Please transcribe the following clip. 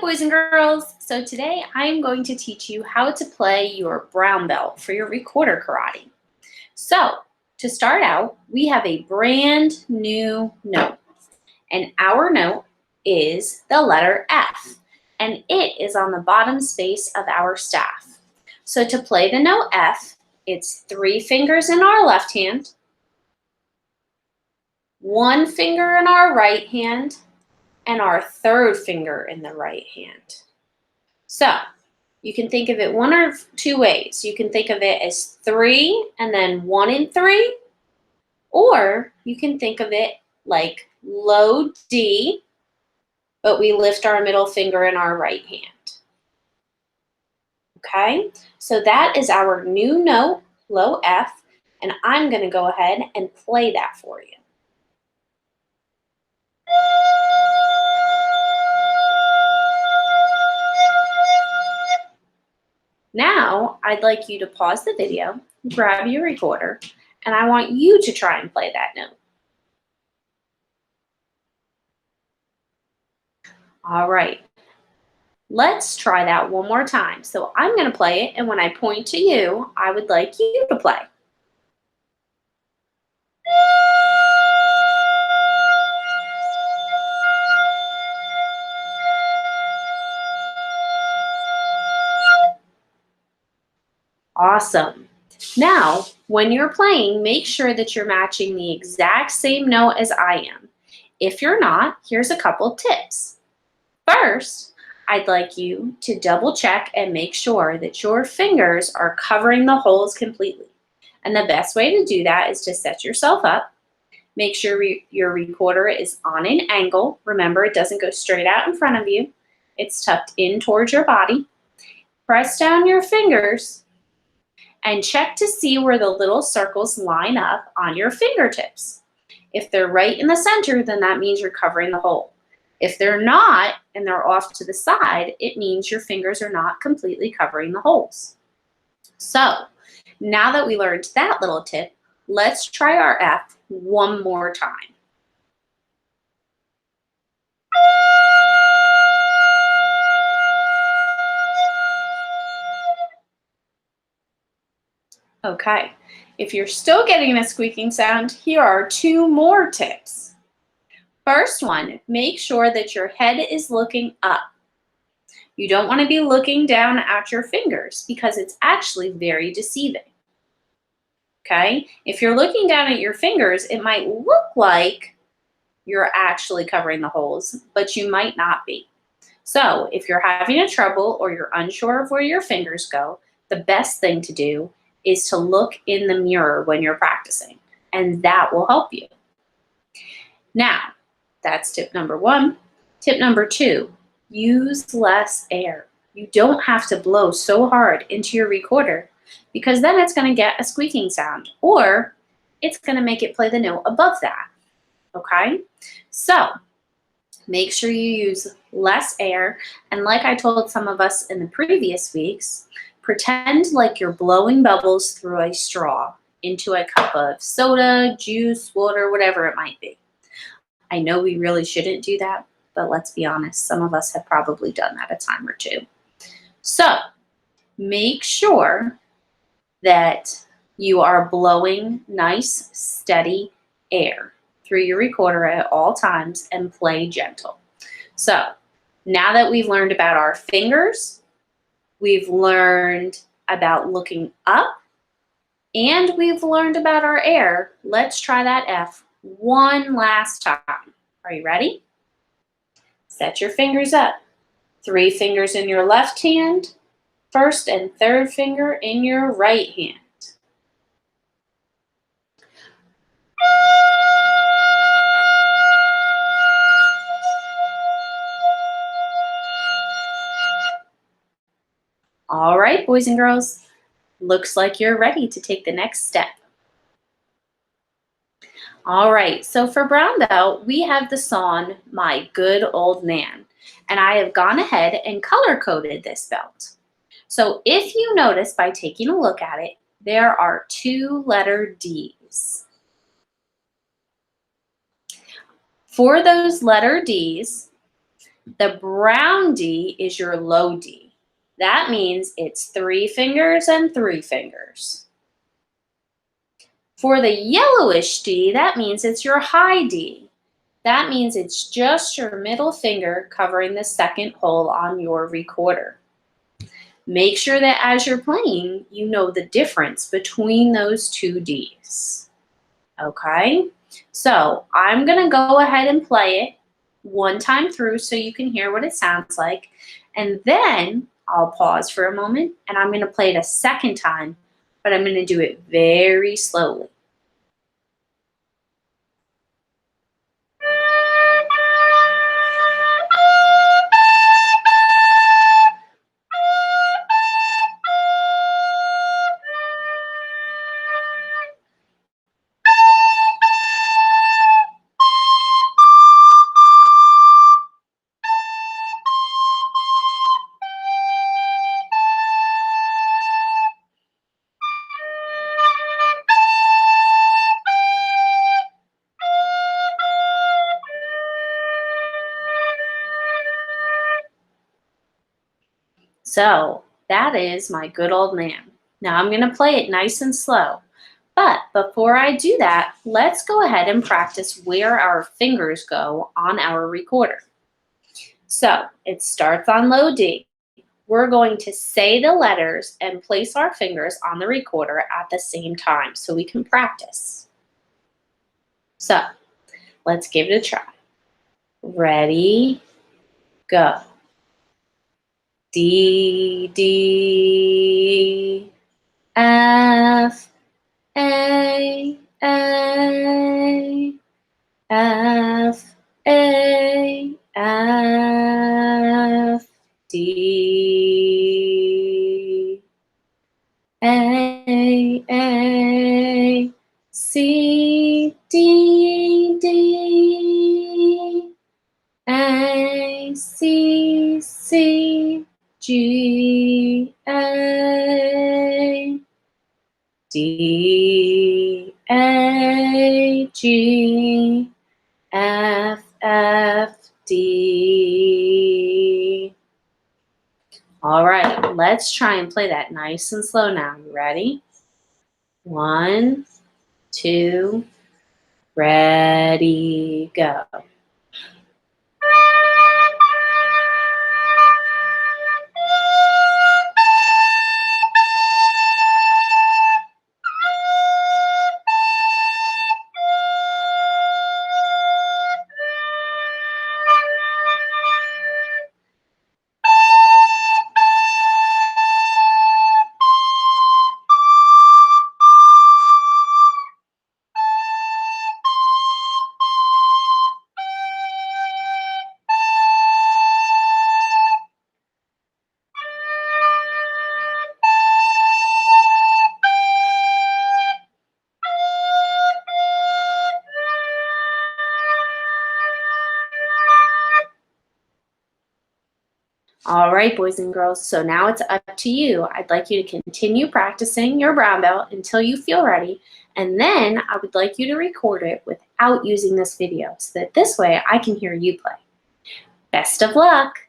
boys and girls. So today I'm going to teach you how to play your brown belt for your recorder karate. So to start out, we have a brand new note, and our note is the letter F, and it is on the bottom space of our staff. So to play the note F, it's 3 fingers in our left hand, 1 finger in our right hand, and our 3rd finger in the right hand. So you can think of it one or two ways. You can think of it as 3 and then 1 and 3, or you can think of it like low D, but we lift our middle finger in our right hand. Okay, so that is our new note, low F, and I'm going to go ahead and play that for you. Now, I'd like you to pause the video, grab your recorder, and I want you to try and play that note. All right, let's try that one more time. So I'm going to play it, and when I point to you, I would like you to play. Awesome. Now, when you're playing, make sure that you're matching the exact same note as I am. If you're not, here's a couple tips. First, I'd like you to double check and make sure that your fingers are covering the holes completely. And the best way to do that is to set yourself up. Make sure your recorder is on an angle. Remember, it doesn't go straight out in front of you. It's tucked in towards your body. Press down your fingers and check to see where the little circles line up on your fingertips. If they're right in the center, then that means you're covering the hole. If they're not, and they're off to the side, it means your fingers are not completely covering the holes. So, now that we learned that little tip, let's try our F one more time. Okay, if you're still getting a squeaking sound, here are 2 more tips. First one, make sure that your head is looking up. You don't want to be looking down at your fingers because it's actually very deceiving. Okay, if you're looking down at your fingers, it might look like you're actually covering the holes, but you might not be. So if you're having a trouble or you're unsure of where your fingers go, the best thing to do is to look in the mirror when you're practicing, and that will help you. Now, that's tip number 1. Tip number 2, use less air. You don't have to blow so hard into your recorder because then it's going to get a squeaking sound, or it's going to make it play the note above that. Okay? So, make sure you use less air, and like I told some of us in the previous weeks, pretend like you're blowing bubbles through a straw into a cup of soda, juice, water, whatever it might be. I know we really shouldn't do that, but let's be honest, some of us have probably done that a time or two. So make sure that you are blowing nice, steady air through your recorder at all times and play gentle. So now that we've learned about our fingers, we've learned about looking up, and we've learned about our air, let's try that F one last time. Are you ready? Set your fingers up. 3 fingers in your left hand, 1st and 3rd finger in your right hand. All right, boys and girls, looks like you're ready to take the next step. All right, so for brown belt, we have the song, My Good Old Man, and I have gone ahead and color-coded this belt. So if you notice by taking a look at it, there are 2 letter Ds. For those letter Ds, The brown D is your low D. That means it's 3 fingers and 3 fingers. For the yellowish D, that means it's your high D. That means it's just your middle finger covering the second hole on your recorder. Make sure that as you're playing, you know the difference between those two Ds. Okay? So I'm going to go ahead and play it one time through so you can hear what it sounds like. And then I'll pause for a moment and I'm going to play it a second time, but I'm going to do it very slowly. So that is my good old man. Now I'm going to play it nice and slow. But before I do that, let's go ahead and practice where our fingers go on our recorder. So it starts on low D. We're going to say the letters and place our fingers on the recorder at the same time so we can practice. So let's give it a try. Ready, go. D, D, F, A, F, A, F, D, A, C, D, D, A, C, C, G, A, D, A, G, F, F, D. All right, let's try and play that nice and slow now. You ready? 1, 2, ready, go. All right, boys and girls, so now it's up to you. I'd like you to continue practicing your brown belt until you feel ready, and then I would like you to record it without using this video so that this way I can hear you play. Best of luck!